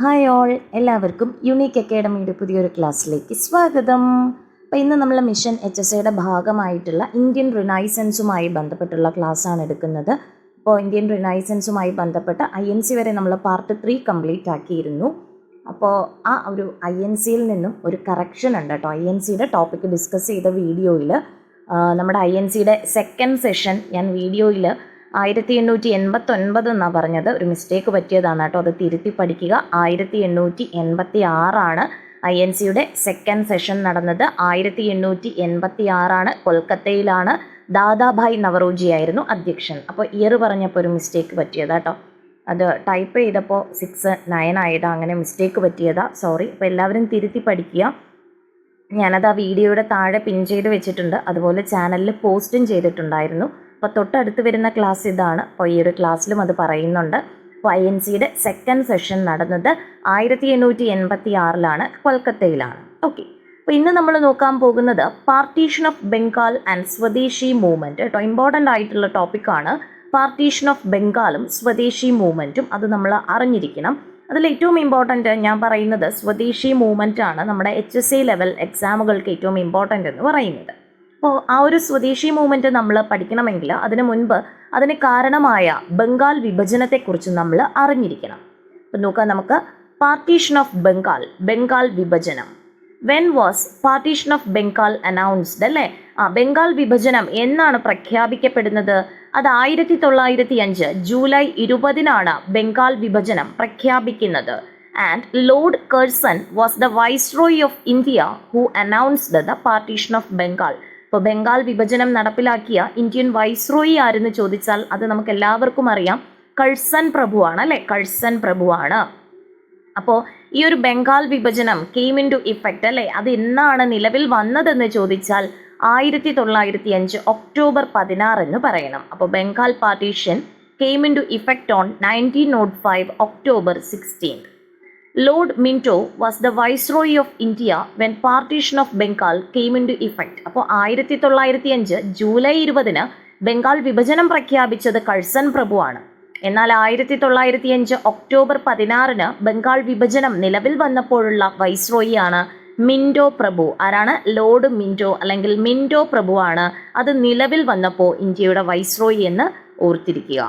Hi all, എല്ലാവർക്കും unique അക്കാഡമിയുടെ പുതിയൊരു ക്ലാസ്സിലേക്ക് സ്വാഗതം. അപ്പോൾ ഇന്ന് നമ്മൾ മിഷൻ HSAയുടെ ഭാഗമായിട്ടുള്ള ഇന്ത്യൻ റിനൈസൻസുമായി ബന്ധപ്പെട്ടുള്ള ക്ലാസ്സാണ് എടുക്കുന്നത്. അപ്പോൾ ഇന്ത്യൻ റിനൈസൻസുമായി ബന്ധപ്പെട്ട INC വരെ നമ്മൾ പാർട്ട് 3 കംപ്ലീറ്റ് ആക്കിയിരുന്നു. അപ്പോൾ ആ ഒരു INCയിൽ നിന്നും ഒരു കറക്ഷൻ ഉണ്ട് കേട്ടോ. INCയുടെ ടോപ്പിക്ക് ഡിസ്കസ് ചെയ്ത വീഡിയോയിൽ നമ്മുടെ INCയുടെ സെക്കൻഡ് സെഷൻ ഞാൻ വീഡിയോയിൽ 1889 എന്നാണ് പറഞ്ഞത്. ഒരു മിസ്റ്റേക്ക് പറ്റിയതാണ് കേട്ടോ, അത് തിരുത്തി പഠിക്കുക. 1886 INCയുടെ സെക്കൻഡ് സെഷൻ നടന്നത്. 1886 കൊൽക്കത്തയിലാണ്. ദാദാഭായ് നവറോജി ആയിരുന്നു അധ്യക്ഷൻ. അപ്പോൾ ഇയർ പറഞ്ഞപ്പോൾ ഒരു മിസ്റ്റേക്ക് പറ്റിയതാ കേട്ടോ, അത് ടൈപ്പ് ചെയ്തപ്പോൾ 69 ആയതാ, അങ്ങനെ മിസ്റ്റേക്ക് പറ്റിയതാ, സോറി. അപ്പോൾ എല്ലാവരും തിരുത്തി പഠിക്കുക. ഞാനത് ആ വീഡിയോയുടെ താഴെ പിൻ ചെയ്ത് വെച്ചിട്ടുണ്ട്, അതുപോലെ ചാനലിൽ പോസ്റ്റും ചെയ്തിട്ടുണ്ടായിരുന്നു. അപ്പോൾ തൊട്ടടുത്ത് വരുന്ന ക്ലാസ് ഇതാണ്. അപ്പോൾ ഈ ഒരു ക്ലാസ്സിലും അത് പറയുന്നുണ്ട്. അപ്പോൾ INCയുടെ സെക്കൻഡ് സെഷൻ നടന്നത് 1886 കൊൽക്കത്തയിലാണ്. ഓക്കെ, അപ്പോൾ ഇന്ന് നമ്മൾ നോക്കാൻ പോകുന്നത് പാർട്ടീഷൻ ഓഫ് ബംഗാൾ ആൻഡ് സ്വദേശി മൂവ്മെൻറ്റ് കേട്ടോ. ഇമ്പോർട്ടൻ്റ് ആയിട്ടുള്ള ടോപ്പിക്കാണ് പാർട്ടീഷൻ ഓഫ് ബംഗാളും സ്വദേശി മൂവ്മെൻറ്റും. അത് നമ്മൾ അറിഞ്ഞിരിക്കണം. അതിൽ ഏറ്റവും ഇമ്പോർട്ടൻ്റ് ഞാൻ പറയുന്നത് സ്വദേശി മൂവ്മെൻ്റ് ആണ്. നമ്മുടെ HSA ലെവൽ എക്സാമുകൾക്ക് ഏറ്റവും ഇമ്പോർട്ടൻ്റ് എന്ന് പറയുന്നത്. അപ്പോൾ ആ ഒരു സ്വദേശി മൂവ്മെൻറ്റ് നമ്മൾ പഠിക്കണമെങ്കിൽ അതിന് മുൻപ് അതിന് കാരണമായ ബംഗാൾ വിഭജനത്തെക്കുറിച്ച് നമ്മൾ അറിഞ്ഞിരിക്കണം. അപ്പോൾ നോക്കാം നമുക്ക്. പാർട്ടീഷൻ ഓഫ് ബംഗാൾ, ബംഗാൾ വിഭജനം. When was partition of Bengal announced അല്ലേ? ബംഗാൾ വിഭജനം എന്നാണ് പ്രഖ്യാപിക്കപ്പെടുന്നത്? അത് 1905 ജൂലൈ 20 ബംഗാൾ വിഭജനം പ്രഖ്യാപിക്കുന്നത്. And Lord Curzon was the viceroy of India who announced the partition of Bengal. ഇപ്പോൾ ബംഗാൾ വിഭജനം നടപ്പിലാക്കിയ ഇന്ത്യൻ വൈസ്രോയി ആരെന്ന് ചോദിച്ചാൽ അത് നമുക്ക് എല്ലാവർക്കും അറിയാം, കഴ്സൺ പ്രഭുവാണ് അല്ലേ? കഴ്സൺ പ്രഭുവാണ്. അപ്പോൾ ഈ ഒരു ബംഗാൾ വിഭജനം കെയിം ഇൻ ടു ഇഫക്റ്റ് അല്ലേ, അത് എന്നാണ് നിലവിൽ വന്നതെന്ന് ചോദിച്ചാൽ 1905 ഒക്ടോബർ 16 എന്ന് പറയണം. അപ്പോൾ Bengal partition came into effect on 1905 October 16. Lord Minto was the Viceroy of India when partition of Bengal came into effect. അപ്പോൾ 1905 ജൂലൈ 20 ബംഗാൾ വിഭജനം പ്രഖ്യാപിച്ചത് കഴ്സൺ പ്രഭുവാണ്. എന്നാൽ 1905 ഒക്ടോബർ 16 ബംഗാൾ വിഭജനം നിലവിൽ വന്നപ്പോഴുള്ള വൈസ്രോയിയാണ് മിൻറ്റോ പ്രഭു. ആരാണ്? ലോർഡ് മിൻറ്റോ അല്ലെങ്കിൽ മിൻറ്റോ പ്രഭുവാണ്. അത് നിലവിൽ വന്നപ്പോൾ ഇന്ത്യയുടെ വൈസ്രോയി എന്ന് ഓർത്തിരിക്കുക.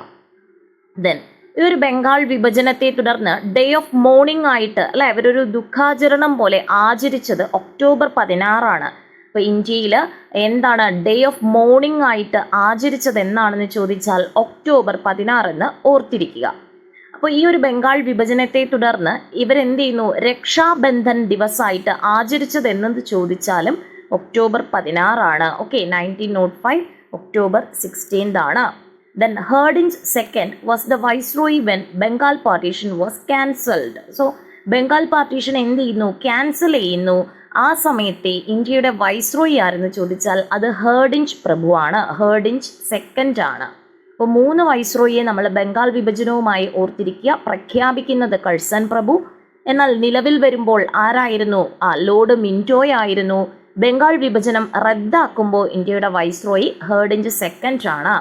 ദെൻ ഈ ഒരു ബംഗാൾ വിഭജനത്തെ തുടർന്ന് ഡേ ഓഫ് മോർണിംഗ് ആയിട്ട് അല്ലെ അവരൊരു ദുഃഖാചരണം പോലെ ആചരിച്ചത് ഒക്ടോബർ 16. അപ്പോൾ ഇന്ത്യയിൽ എന്താണ് ഡേ ഓഫ് മോർണിംഗ് ആയിട്ട് ആചരിച്ചത് എന്നാണെന്ന് ചോദിച്ചാൽ ഒക്ടോബർ 16 ഓർത്തിരിക്കുക. അപ്പോൾ ഈ ഒരു ബംഗാൾ വിഭജനത്തെ തുടർന്ന് ഇവരെന്ത് ചെയ്യുന്നു? രക്ഷാബന്ധൻ ദിവസമായിട്ട് ആചരിച്ചത് എന്നത് ചോദിച്ചാലും October 16. Okay, 1905 October 16. Then Hardinge II was the viceroy when Bengal partition was cancelled. So Bengal partition എന്ത് ചെയ്യുന്നു? ക്യാൻസൽ ചെയ്യുന്നു. ആ സമയത്തെ ഇന്ത്യയുടെ വൈസ്രോയി ആരെന്ന് ചോദിച്ചാൽ അത് ഹേർഡിഞ്ച് പ്രഭുവാണ്. ഹേർഡിഞ്ച് സെക്കൻഡ് ആണ്. അപ്പോൾ 3 വൈസ്രോയിയെ നമ്മൾ ബംഗാൾ വിഭജനവുമായി ഓർത്തിരിക്കുക. പ്രഖ്യാപിക്കുന്നത് കഴ്സൺ പ്രഭു, എന്നാൽ നിലവിൽ വരുമ്പോൾ ആരായിരുന്നു? ലോർഡ് മിൻറ്റോയ് ആയിരുന്നു. ബംഗാൾ വിഭജനം റദ്ദാക്കുമ്പോൾ ഇന്ത്യയുടെ വൈസ്രോയി ഹേർഡിഞ്ച് സെക്കൻഡ് ആണ്.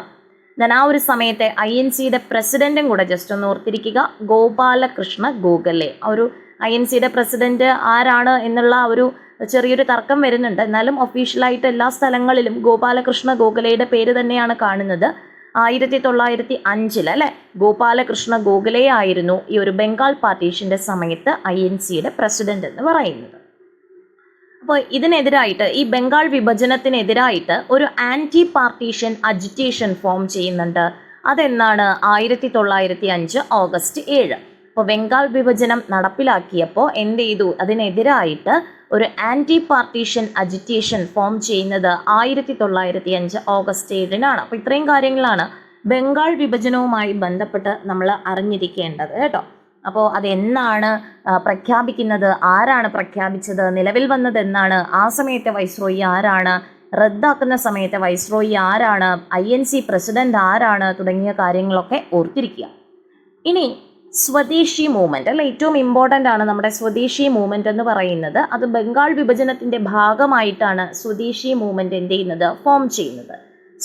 ദെൻ ആ ഒരു സമയത്തെ INCയുടെ പ്രസിഡന്റും കൂടെ ജസ്റ്റ് ഒന്ന് ഓർത്തിരിക്കുക, ഗോപാലകൃഷ്ണ ഗോഖലെ. ആ ഒരു INCയുടെ പ്രസിഡന്റ് ആരാണ് എന്നുള്ള ഒരു ചെറിയൊരു തർക്കം വരുന്നുണ്ട്. എന്നാലും ഒഫീഷ്യലായിട്ട് എല്ലാ സ്ഥലങ്ങളിലും ഗോപാലകൃഷ്ണ ഗോഖലെയുടെ പേര് തന്നെയാണ് കാണുന്നത്. 1905 അല്ലെ ഗോപാലകൃഷ്ണ ഗോഖലെ ആയിരുന്നു ഈ ഒരു ബംഗാൾ പാർട്ടീഷന്റെ സമയത്ത് INCയുടെ പ്രസിഡന്റ് എന്ന് പറയുന്നത്. അപ്പോൾ ഇതിനെതിരായിട്ട് ഈ ബംഗാൾ വിഭജനത്തിനെതിരായിട്ട് ഒരു ആൻറ്റി പാർട്ടീഷൻ അജിറ്റേഷൻ ഫോം ചെയ്യുന്നുണ്ട്. അതെന്നാണ്? 1905 ഓഗസ്റ്റ് 7. അപ്പോൾ ബംഗാൾ വിഭജനം നടപ്പിലാക്കിയപ്പോൾ എന്ത് ചെയ്തു? അതിനെതിരായിട്ട് ഒരു ആൻറ്റി പാർട്ടീഷൻ അജിറ്റേഷൻ ഫോം ചെയ്യുന്നത് 1905 ഓഗസ്റ്റ് 7. അപ്പോൾ ഇത്രയും കാര്യങ്ങളാണ് ബംഗാൾ വിഭജനവുമായി ബന്ധപ്പെട്ട് നമ്മൾ അറിഞ്ഞിരിക്കേണ്ടത് കേട്ടോ. അപ്പോൾ അതെന്നാണ് പ്രഖ്യാപിക്കുന്നത്? ആരാണ് പ്രഖ്യാപിച്ചത്? നിലവിൽ വന്നത് എന്നാണ്? ആ സമയത്തെ വൈസ്രോയി ആരാണ്? റദ്ദാക്കുന്ന സമയത്തെ വൈസ്രോയി ആരാണ്? INC പ്രസിഡന്റ് ആരാണ്? തുടങ്ങിയ കാര്യങ്ങളൊക്കെ ഓർത്തിരിക്കുക. ഇനി സ്വദേശി മൂവ്മെൻറ്റ് അല്ലെ, ഏറ്റവും ഇമ്പോർട്ടൻ്റ് ആണ് നമ്മുടെ സ്വദേശി മൂവ്മെൻറ്റ് എന്ന് പറയുന്നത്. അത് ബംഗാൾ വിഭജനത്തിൻ്റെ ഭാഗമായിട്ടാണ് സ്വദേശി മൂവ്മെൻറ്റ് എന്ത് ചെയ്യുന്നത്? ഫോം ചെയ്യുന്നത്.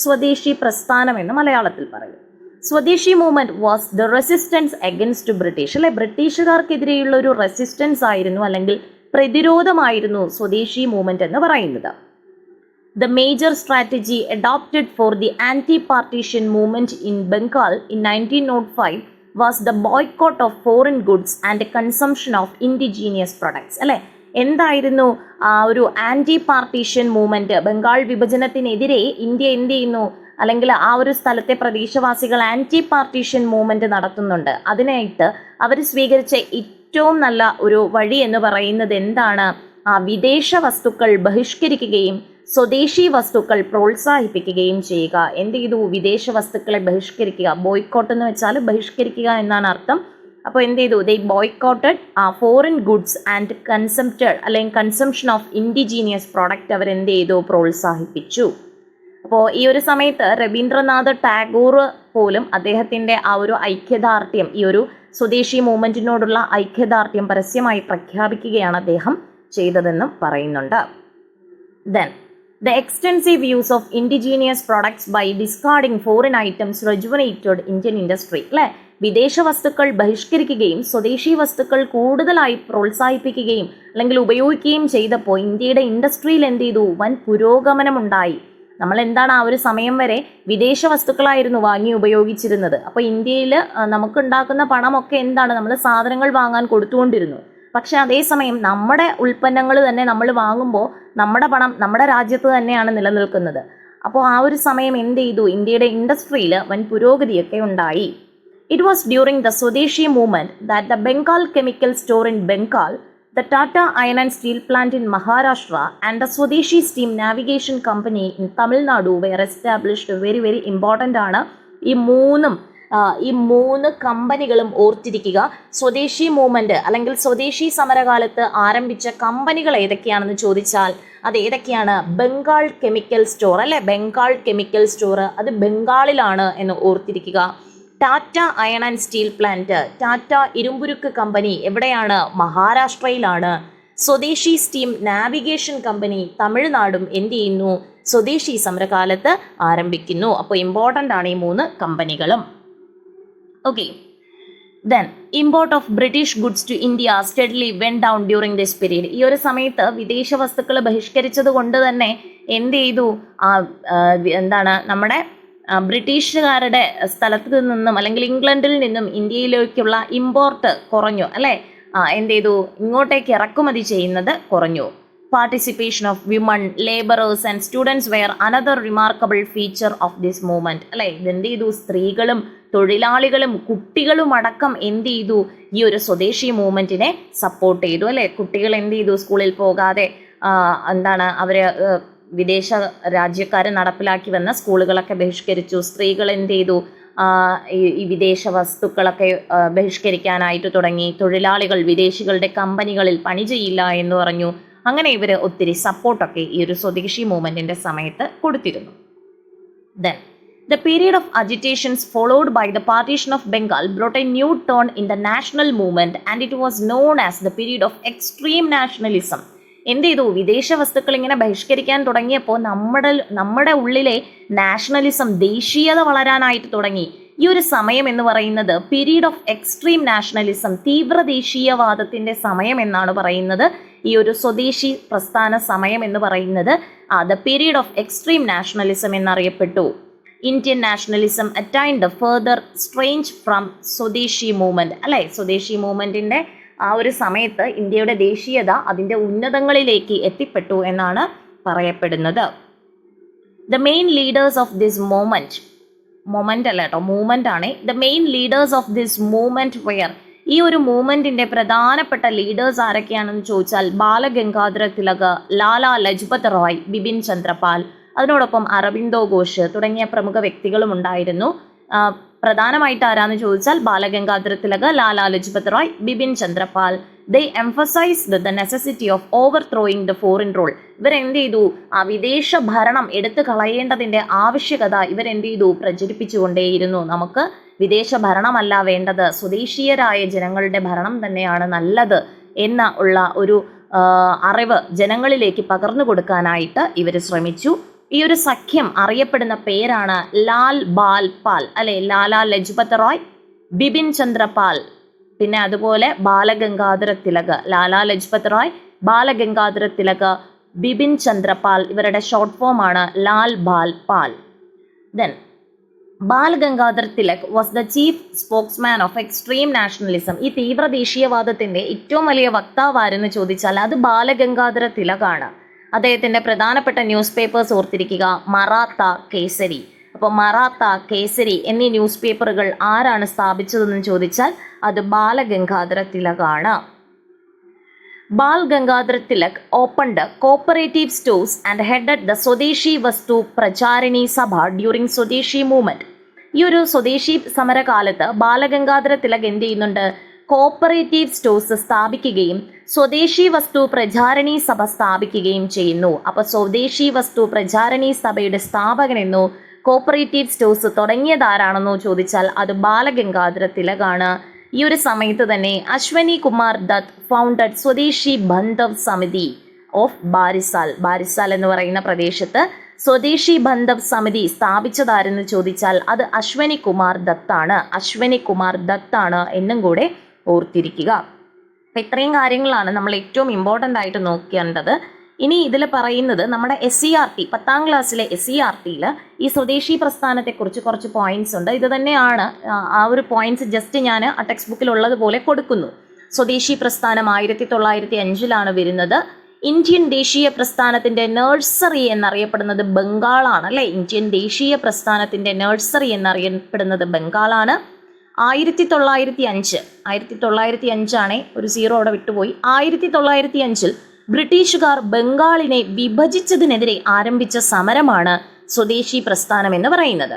സ്വദേശി പ്രസ്ഥാനം എന്ന് മലയാളത്തിൽ പറയും. സ്വദേശി movement was the resistance against British, അല്ലെ, ബ്രിട്ടീഷുകാർക്കെതിരെയുള്ള ഒരു റെസിസ്റ്റൻസ് ആയിരുന്നു, അല്ലെങ്കിൽ പ്രതിരോധമായിരുന്നു സ്വദേശി മൂവ്മെന്റ് എന്ന് പറയുന്നത്. The major strategy adopted for the anti-partition movement in Bengal in 1905 was the boycott of foreign goods and the consumption of indigenous products. അല്ലെ, എന്തായിരുന്നു ആ ഒരു ആൻറ്റി പാർട്ടീഷൻ മൂവ്മെന്റ്? ബംഗാൾ വിഭജനത്തിനെതിരെ ഇന്ത്യ എന്ത് ചെയ്യുന്നു, അല്ലെങ്കിൽ ആ ഒരു സ്ഥലത്തെ പ്രദേശവാസികൾ ആൻറ്റി പാർട്ടീഷൻ മൂവ്മെന്റ് നടത്തുന്നുണ്ട്. അതിനായിട്ട് അവർ സ്വീകരിച്ച ഏറ്റവും നല്ല ഒരു വഴി എന്ന് പറയുന്നത് എന്താണ്? വിദേശ വസ്തുക്കൾ ബഹിഷ്കരിക്കുകയും സ്വദേശി വസ്തുക്കൾ പ്രോത്സാഹിപ്പിക്കുകയും ചെയ്യുക. എന്ത് ചെയ്തു? വിദേശ വസ്തുക്കളെ ബഹിഷ്കരിക്കുക. ബോയ്ക്കോട്ട് എന്ന് വെച്ചാൽ ബഹിഷ്കരിക്കുക എന്നാണ് അർത്ഥം. അപ്പോൾ എന്ത് ചെയ്തു? ദേ ബോയ്ക്കോട്ടഡ് ഫോറിൻ ഗുഡ്സ് ആൻഡ് കൺസംപ്റ്റഡ്, അല്ലെങ്കിൽ കൺസംഷൻ ഓഫ് ഇൻഡിജീനിയസ് പ്രോഡക്റ്റ് അവരെന്ത് ചെയ്തു? പ്രോത്സാഹിപ്പിച്ചു. അപ്പോൾ ഈ ഒരു സമയത്ത് രവീന്ദ്രനാഥ് ടാഗോർ പോലും അദ്ദേഹത്തിൻ്റെ ആ ഒരു ഐക്യദാർഢ്യം, ഈ ഒരു സ്വദേശി മൂവ്മെൻറ്റിനോടുള്ള ഐക്യദാർഢ്യം പരസ്യമായി പ്രഖ്യാപിക്കുകയാണ് അദ്ദേഹം ചെയ്തതെന്നും പറയുന്നുണ്ട്. Then the extensive use of indigenous products by discarding foreign items rejuvenated Indian industry. അല്ലെ, വിദേശ വസ്തുക്കൾ ബഹിഷ്കരിക്കുകയും സ്വദേശി വസ്തുക്കൾ കൂടുതലായി പ്രോത്സാഹിപ്പിക്കുകയും അല്ലെങ്കിൽ ഉപയോഗിക്കുകയും ചെയ്തപ്പോൾ ഇന്ത്യയുടെ ഇൻഡസ്ട്രിയിൽ എന്ത് ചെയ്തു? വൻ പുരോഗമനമുണ്ടായി. നമ്മൾ എന്താണ് ആ ഒരു സമയം വരെ വിദേശ വസ്തുക്കളായിരുന്നു വാങ്ങി ഉപയോഗിച്ചിരുന്നത്. അപ്പോൾ ഇന്ത്യയിൽ നമുക്കുണ്ടാക്കുന്ന പണമൊക്കെ എന്താണ്? നമ്മൾ സാധനങ്ങൾ വാങ്ങാൻ കൊടുത്തുകൊണ്ടിരുന്നു. പക്ഷെ അതേസമയം നമ്മുടെ ഉൽപ്പന്നങ്ങൾ തന്നെ നമ്മൾ വാങ്ങുമ്പോൾ നമ്മുടെ പണം നമ്മുടെ രാജ്യത്ത് തന്നെയാണ് നിലനിൽക്കുന്നത്. അപ്പോൾ ആ ഒരു സമയം എന്ത് ചെയ്തു? ഇന്ത്യയുടെ ഇൻഡസ്ട്രിയിൽ വൻ പുരോഗതിയൊക്കെ ഉണ്ടായി. It was during the swadeshi movement that the Bengal chemical store in Bengal, the Tata iron and steel plant in Maharashtra and the swadeshi steam navigation company in Tamil Nadu were established. Very very important ആണ് ഈ മൂന്ന് കമ്പനികളും ഓർത്തിരിക്കുക. സ്വദേശി മൂവ്മെന്റ് അല്ലെങ്കിൽ സ്വദേശി സമരകാലത്ത് ആരംഭിച്ച കമ്പനികൾ ഏതൊക്കെയാണെന്ന് ചോദിച്ചാൽ അത് ഏതൊക്കെയാണ്? ബംഗാൾ കെമിക്കൽ സ്റ്റോർ, അല്ലെ, ബംഗാൾ കെമിക്കൽ സ്റ്റോർ അത് ബംഗാളിലാണ് എന്ന് ഓർത്തിരിക്കുക. Tata iron and steel plant, Tata ഇരുമ്പുരുക്ക് കമ്പനി എവിടെയാണ്? മഹാരാഷ്ട്രയിലാണ്. സ്വദേശി സ്റ്റീം നാവിഗേഷൻ കമ്പനി തമിഴ്നാടും എന്ത് ചെയ്യുന്നു? സ്വദേശി സമരകാലത്ത് ആരംഭിക്കുന്നു. അപ്പോൾ ഇമ്പോർട്ടൻ്റ് ആണ് ഈ മൂന്ന് കമ്പനികളും. Okay, then import of British goods to India steadily went down during this period. ഈ ഒരു സമയത്ത് വിദേശ വസ്തുക്കൾ ബഹിഷ്കരിച്ചത് കൊണ്ട് തന്നെ എന്ത് ചെയ്തു? എന്താണ് നമ്മുടെ ബ്രിട്ടീഷുകാരുടെ സ്ഥലത്ത് നിന്നും അല്ലെങ്കിൽ ഇംഗ്ലണ്ടിൽ നിന്നും ഇന്ത്യയിലേക്കുള്ള ഇമ്പോർട്ട് കുറഞ്ഞു, അല്ലേ? എന്ത് ചെയ്തു? ഇങ്ങോട്ടേക്ക് ഇറക്കുമതി ചെയ്യുന്നത് കുറഞ്ഞു. Participation of women, labourers and students were another remarkable feature of this movement. അല്ലേ, ഇതെന്ത് ചെയ്തു? സ്ത്രീകളും തൊഴിലാളികളും കുട്ടികളും അടക്കം എന്ത് ചെയ്തു? ഈ ഒരു സ്വദേശി മൂവ്മെന്റിനെ സപ്പോർട്ട് ചെയ്തു. അല്ലെ, കുട്ടികൾ എന്ത് ചെയ്തു? സ്കൂളിൽ പോകാതെ അവർ വിദേശ രാജ്യക്കാർ നടപ്പിലാക്കി വന്ന സ്കൂളുകളൊക്കെ ബഹിഷ്കരിച്ചു. സ്ത്രീകൾ എന്ത് ചെയ്തു? ഈ വിദേശ വസ്തുക്കളൊക്കെ ബഹിഷ്കരിക്കാനായിട്ട് തുടങ്ങി. തൊഴിലാളികൾ വിദേശികളുടെ കമ്പനികളിൽ പണി ചെയ്യില്ല എന്ന് പറഞ്ഞു. അങ്ങനെ ഇവർ ഒത്തിരി സപ്പോർട്ടൊക്കെ ഈ ഒരു സ്വദേശി മൂവ്മെന്റിന്റെ സമയത്ത് കൊടുത്തിരുന്നു. Then the period of agitations followed by the partition of Bengal brought a new turn in the national movement and it was known as the period of extreme nationalism. എന്ത് ചെയ്തു? വിദേശ വസ്തുക്കൾ ഇങ്ങനെ ബഹിഷ്കരിക്കാൻ തുടങ്ങിയപ്പോൾ നമ്മുടെ ഉള്ളിലെ നാഷണലിസം, ദേശീയത വളരാനായിട്ട് തുടങ്ങി. ഈ ഒരു സമയം എന്ന് പറയുന്നത് പീരീഡ് ഓഫ് എക്സ്ട്രീം നാഷണലിസം, തീവ്ര ദേശീയവാദത്തിന്റെ സമയം എന്നാണ് പറയുന്നത്. ഈ ഒരു സ്വദേശി പ്രസ്ഥാന സമയം എന്ന് പറയുന്നത് the period of extreme nationalism എന്നറിയപ്പെട്ടു. Indian nationalism attained further strange from swadeshi movement. അല്ലെ, സ്വദേശി മൂവ്മെന്റിന്റെ ആ ഒരു സമയത്ത് ഇന്ത്യയുടെ ദേശീയത അതിൻ്റെ ഉന്നതങ്ങളിലേക്ക് എത്തിപ്പെട്ടു എന്നാണ് പറയപ്പെടുന്നത്. The main leaders of this movement അല്ല കേട്ടോ, മൂവ്മെന്റ് ആണ്. The main leaders of this movement were, ഈ ഒരു മൂവ്മെന്റിന്റെ പ്രധാനപ്പെട്ട ലീഡേഴ്സ് ആരൊക്കെയാണെന്ന് ചോദിച്ചാൽ ബാലഗംഗാധര തിലക്, ലാലാ ലജ്പത് റായ്, ബിപിൻ ചന്ദ്രപാൽ, അതിനോടൊപ്പം അരബിന്ദോ ഘോഷ് തുടങ്ങിയ പ്രമുഖ വ്യക്തികളും ഉണ്ടായിരുന്നു. പ്രധാനമായിട്ട് ആരാന്ന് ചോദിച്ചാൽ Balagangadhara Tilak, Lala Lajpat Rai, Bipin Chandra Pal. They emphasized the necessity of overthrowing the foreign rule. ഇവരെന്ത് ചെയ്തു? ആ വിദേശ ഭരണം എടുത്തു കളയേണ്ടതിന്റെ ആവശ്യകത ഇവരെന്ത് ചെയ്തു? പ്രചരിപ്പിച്ചുകൊണ്ടേയിരുന്നു. നമുക്ക് വിദേശ ഭരണമല്ല വേണ്ടത്, സ്വദേശീയരായ ജനങ്ങളുടെ ഭരണം തന്നെയാണ് നല്ലത് ഉള്ള ഒരു അറിവ് ജനങ്ങളിലേക്ക് പകർന്നു കൊടുക്കാനായിട്ട് ഇവർ ശ്രമിച്ചു. ഈ ഒരു സഖ്യം അറിയപ്പെടുന്ന പേരാണ് ലാൽ ബാൽ പാൽ അല്ലെ, ലാലാ ലജ്പത് റായ്, ബിപിൻ ചന്ദ്രപാൽ, പിന്നെ അതുപോലെ ബാലഗംഗാധര തിലക്. ലാലാ ലജ്പത് റായ്, ബാലഗംഗാധര തിലക്, ബിപിൻ ചന്ദ്രപാൽ, ഇവരുടെ ഷോർട്ട് ഫോം ആണ് Lal Bal Pal. Then Bal Gangadhar Tilak was the chief spokesman of extreme nationalism. ഈ തീവ്ര ദേശീയവാദത്തിന്റെ ഏറ്റവും വലിയ വക്താവ് ആരെന്ന് ചോദിച്ചാൽ അത് ബാലഗംഗാധര തിലകാണ്. അദ്ദേഹത്തിന്റെ പ്രധാനപ്പെട്ട ന്യൂസ് പേപ്പേഴ്സ് ഓർത്തിരിക്കുക, മറാത്ത, കേസരി. അപ്പോൾ മറാത്ത, കേസരി എന്നീ ന്യൂസ് പേപ്പറുകൾ ആരാണ് സ്ഥാപിച്ചതെന്ന് ചോദിച്ചാൽ അത് ബാലഗംഗാധര തിലകാണ്. Bal Gangadhar Tilak opened cooperative stores and headed the Swadeshi Vastu പ്രചാരിണി സഭ ഡ്യൂറിംഗ് സ്വദേശി മൂവ്മെന്റ്. ഈ ഒരു സ്വദേശി സമരകാലത്ത് ബാലഗംഗാധര തിലക് എന്ത് ചെയ്യുന്നുണ്ട്? കോപ്പറേറ്റീവ് സ്റ്റോഴ്സ് സ്ഥാപിക്കുകയും സ്വദേശി വസ്തു പ്രചാരണി സഭ സ്ഥാപിക്കുകയും ചെയ്യുന്നു. അപ്പൊ സ്വദേശി വസ്തു പ്രചാരണി സഭയുടെ സ്ഥാപകനെന്നോ കോപ്പറേറ്റീവ് സ്റ്റോഴ്സ് തുടങ്ങിയതാരാണെന്നോ ചോദിച്ചാൽ അത് ബാലഗംഗാധര തിലകാണ്. ഈ ഒരു സമയത്ത് തന്നെ അശ്വനി കുമാർ ദത്ത് ഫൗണ്ടഡ് സ്വദേശി ബന്ധവ് സമിതി ഓഫ് ബാരിസാൽ. ബാരിസാൽ എന്ന് പറയുന്ന പ്രദേശത്ത് സ്വദേശി ബന്ധവ് സമിതി സ്ഥാപിച്ചതാരെന്ന് ചോദിച്ചാൽ അത് അശ്വനി കുമാർ ദത്താണ്. അശ്വനി കുമാർ ദത്താണ് എന്നും കൂടെ ഓർത്തിരിക്കുക. അപ്പം ഇത്രയും കാര്യങ്ങളാണ് നമ്മൾ ഏറ്റവും ഇമ്പോർട്ടൻ്റ് ആയിട്ട് നോക്കേണ്ടത്. ഇനി ഇതിൽ പറയുന്നത് നമ്മുടെ SCERT 10ാം ക്ലാസ്സിലെ SCERTയിൽ ഈ സ്വദേശി പ്രസ്ഥാനത്തെക്കുറിച്ച് കുറച്ച് പോയിന്റ്സ് ഉണ്ട്. ഇത് തന്നെയാണ് ആ ഒരു പോയിന്റ്സ് ജസ്റ്റ് ഞാൻ ആ ടെക്സ്റ്റ് ബുക്കിലുള്ളതുപോലെ കൊടുക്കുന്നു. സ്വദേശി പ്രസ്ഥാനം 1905 വരുന്നത്. ഇന്ത്യൻ ദേശീയ പ്രസ്ഥാനത്തിന്റെ നഴ്സറി എന്നറിയപ്പെടുന്നത് ബംഗാളാണ് അല്ലെ. ഇന്ത്യൻ ദേശീയ പ്രസ്ഥാനത്തിന്റെ നഴ്സറി എന്നറിയപ്പെടുന്നത് ബംഗാളാണ്. 1905 ഒരു 0 അവിടെ വിട്ടുപോയി. 1905 ബ്രിട്ടീഷുകാർ ബംഗാളിനെ വിഭജിച്ചതിനെതിരെ ആരംഭിച്ച സമരമാണ് സ്വദേശി പ്രസ്ഥാനം എന്ന് പറയുന്നത്.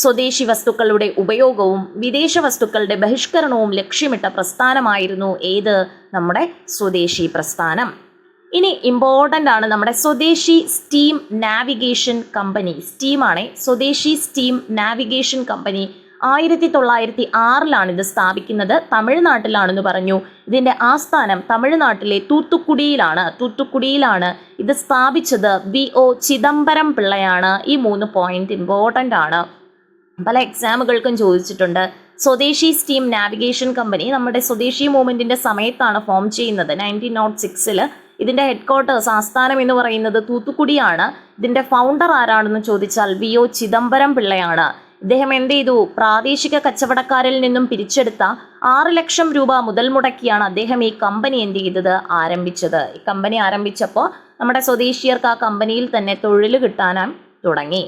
സ്വദേശി വസ്തുക്കളുടെ ഉപയോഗവും വിദേശ വസ്തുക്കളുടെ ബഹിഷ്കരണവും ലക്ഷ്യമിട്ട പ്രസ്ഥാനമായിരുന്നു ഏത്? നമ്മുടെ സ്വദേശി പ്രസ്ഥാനം. ഇനി ഇമ്പോർട്ടൻ്റ് ആണ് നമ്മുടെ സ്വദേശി സ്റ്റീം നാവിഗേഷൻ കമ്പനി. സ്റ്റീമാണ് സ്വദേശി സ്റ്റീം നാവിഗേഷൻ കമ്പനി. 1906 ഇത് സ്ഥാപിക്കുന്നത്. തമിഴ്നാട്ടിലാണെന്ന് പറഞ്ഞു. ഇതിന്റെ ആസ്ഥാനം തമിഴ്നാട്ടിലെ തൂത്തുക്കുടിയിലാണ് ഇത് സ്ഥാപിച്ചത്. VO ചിദംബരം പിള്ളയാണ്. ഈ 3 പോയിന്റ് ഇമ്പോർട്ടൻ്റ് ആണ്, പല എക്സാമുകൾക്കും ചോദിച്ചിട്ടുണ്ട്. സ്വദേശി സ്റ്റീം നാവിഗേഷൻ കമ്പനി നമ്മുടെ സ്വദേശി മൂവ്മെന്റിന്റെ സമയത്താണ് ഫോം ചെയ്യുന്നത്. 1906 ഇതിന്റെ ഹെഡ്ക്വാർട്ടേഴ്സ് ആസ്ഥാനം എന്ന് പറയുന്നത് തൂത്തുക്കുടിയാണ്. ഇതിന്റെ ഫൗണ്ടർ ആരാണെന്ന് ചോദിച്ചാൽ VO ചിദംബരം പിള്ളയാണ്. ഇദ്ദേഹം എന്ത് ചെയ്തു? പ്രാദേശിക കച്ചവടക്കാരിൽ നിന്നും പിരിച്ചെടുത്ത 6 ലക്ഷം രൂപ മുതൽ മുടക്കിയാണ് അദ്ദേഹം ഈ കമ്പനി എന്ത് ചെയ്തത്? ആരംഭിച്ചത്. ഈ കമ്പനി ആരംഭിച്ചപ്പോൾ നമ്മുടെ സ്വദേശീയർക്ക് ആ കമ്പനിയിൽ തന്നെ തൊഴിൽ കിട്ടാനും തുടങ്ങി.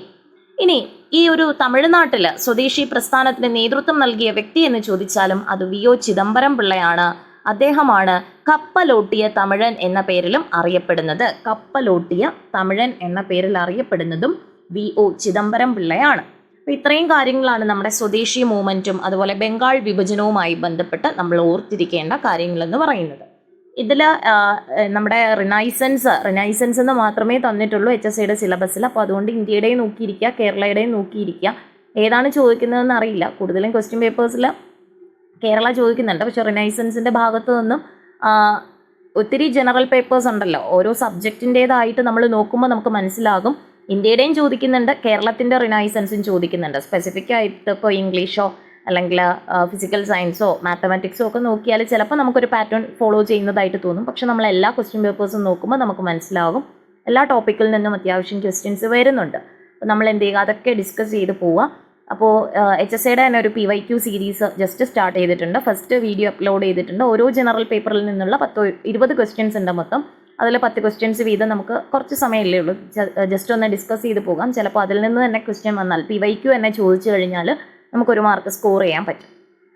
ഇനി ഈ ഒരു തമിഴ്നാട്ടിൽ സ്വദേശി പ്രസ്ഥാനത്തിന് നേതൃത്വം നൽകിയ വ്യക്തി എന്ന് ചോദിച്ചാലും അത് VO ചിദംബരം പിള്ളയാണ്. അദ്ദേഹമാണ് കപ്പലോട്ടിയ തമിഴൻ എന്ന പേരിലും അറിയപ്പെടുന്നത്. കപ്പലോട്ടിയ തമിഴൻ എന്ന പേരിൽ അറിയപ്പെടുന്നതും VO ചിദംബരം പിള്ളയാണ്. അപ്പോൾ ഇത്രയും കാര്യങ്ങളാണ് നമ്മുടെ സ്വദേശി മൂവ്മെൻറ്റും അതുപോലെ ബംഗാൾ വിഭജനവുമായി ബന്ധപ്പെട്ട് നമ്മൾ ഓർത്തിരിക്കേണ്ട കാര്യങ്ങളെന്ന് പറയുന്നത്. ഇതിൽ നമ്മുടെ റിനൈസൻസ് എന്ന് മാത്രമേ തന്നിട്ടുള്ളൂ HSCയുടെ സിലബസിൽ. അപ്പോൾ അതുകൊണ്ട് ഇന്ത്യയുടെയും നോക്കിയിരിക്കുക, കേരളയുടെയും നോക്കിയിരിക്കുക. ഏതാണ് ചോദിക്കുന്നതെന്ന് അറിയില്ല. കൂടുതലും ക്വസ്റ്റ്യൻ പേപ്പേഴ്സിൽ കേരള ചോദിക്കുന്നുണ്ട്. പക്ഷെ റിനൈസൻസിൻ്റെ ഭാഗത്തു നിന്നും ഒത്തിരി ജനറൽ പേപ്പേഴ്സ് ഉണ്ടല്ലോ. ഓരോ സബ്ജക്റ്റിൻ്റേതായിട്ട് നമ്മൾ നോക്കുമ്പോൾ നമുക്ക് മനസ്സിലാകും. ഇന്ത്യയുടെയും ചോദിക്കുന്നുണ്ട്, കേരളത്തിൻ്റെ റിനൈസൻസും ചോദിക്കുന്നുണ്ട്. സ്പെസിഫിക് ആയിട്ട് ഇപ്പോൾ ഇംഗ്ലീഷോ അല്ലെങ്കിൽ ഫിസിക്കൽ സയൻസോ മാത്തമാറ്റിക്സോ ഒക്കെ നോക്കിയാൽ ചിലപ്പോൾ നമുക്കൊരു പാറ്റേൺ ഫോളോ ചെയ്യുന്നതായിട്ട് തോന്നും. പക്ഷെ നമ്മൾ എല്ലാ ക്വസ്റ്റ്യൻ പേപ്പേഴ്സും നോക്കുമ്പോൾ നമുക്ക് മനസ്സിലാകും എല്ലാ ടോപ്പിക്കിൽ നിന്നും അത്യാവശ്യം ക്വസ്റ്റ്യൻസ് വരുന്നുണ്ട്. അപ്പോൾ നമ്മൾ എന്ത് ചെയ്യുക? അതൊക്കെ ഡിസ്കസ് ചെയ്ത് പോവുക. അപ്പോൾ HSCയുടെ തന്നെ ഒരു PYQ സീരീസ് ജസ്റ്റ് സ്റ്റാർട്ട് ചെയ്തിട്ടുണ്ട്. ഫസ്റ്റ് വീഡിയോ അപ്ലോഡ് ചെയ്തിട്ടുണ്ട്. ഓരോ ജനറൽ പേപ്പറിൽ നിന്നുള്ള 10-20 ക്വസ്റ്റ്യൻസ് ഉണ്ട് മൊത്തം. അതിൽ 10 ക്വസ്റ്റ്യൻസ് വീതം നമുക്ക് കുറച്ച് സമയമല്ലേ ഉള്ളൂ, ജസ്റ്റ് ഒന്ന് ഡിസ്കസ് ചെയ്ത് പോകാം. ചിലപ്പോൾ അതിൽ നിന്ന് തന്നെ ക്വസ്റ്റ്യൻ വന്നാൽ PYQ തന്നെ ചോദിച്ചു കഴിഞ്ഞാൽ നമുക്കൊരു മാർക്ക് സ്കോർ ചെയ്യാൻ പറ്റും.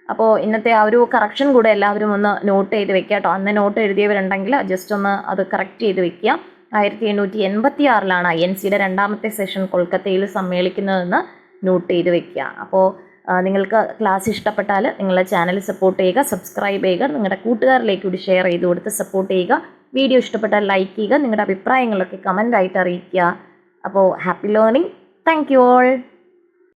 അപ്പോൾ ഇന്നത്തെ ആ ഒരു കറക്ഷൻ കൂടെ എല്ലാവരും ഒന്ന് നോട്ട് ചെയ്ത് വെക്കുക കേട്ടോ. അന്ന് നോട്ട് എഴുതിയവരുണ്ടെങ്കിൽ ജസ്റ്റ് ഒന്ന് അത് കറക്റ്റ് ചെയ്ത് വെക്കുക. 1886 INCയുടെ 2ാമത്തെ സെഷൻ കൊൽക്കത്തയിൽ സമ്മേളിക്കുന്നതെന്ന് നോട്ട് ചെയ്ത് വെക്കുക. അപ്പോൾ നിങ്ങൾക്ക് ക്ലാസ് ഇഷ്ടപ്പെട്ടാൽ നിങ്ങളുടെ ചാനൽ സപ്പോർട്ട് ചെയ്യുക, സബ്സ്ക്രൈബ് ചെയ്യുക, നിങ്ങളുടെ കൂട്ടുകാരിലേക്ക് കൂടി ഷെയർ ചെയ്ത് കൊടുത്ത് സപ്പോർട്ട് ചെയ്യുക. വീഡിയോ ഇഷ്ടപ്പെട്ടാൽ ലൈക്ക് ചെയ്യുക, നിങ്ങളുടെ അഭിപ്രായങ്ങളൊക്കെ കമൻ്റ് ആയിട്ട് അറിയിക്കുക. അപ്പോൾ happy learning. Thank you all.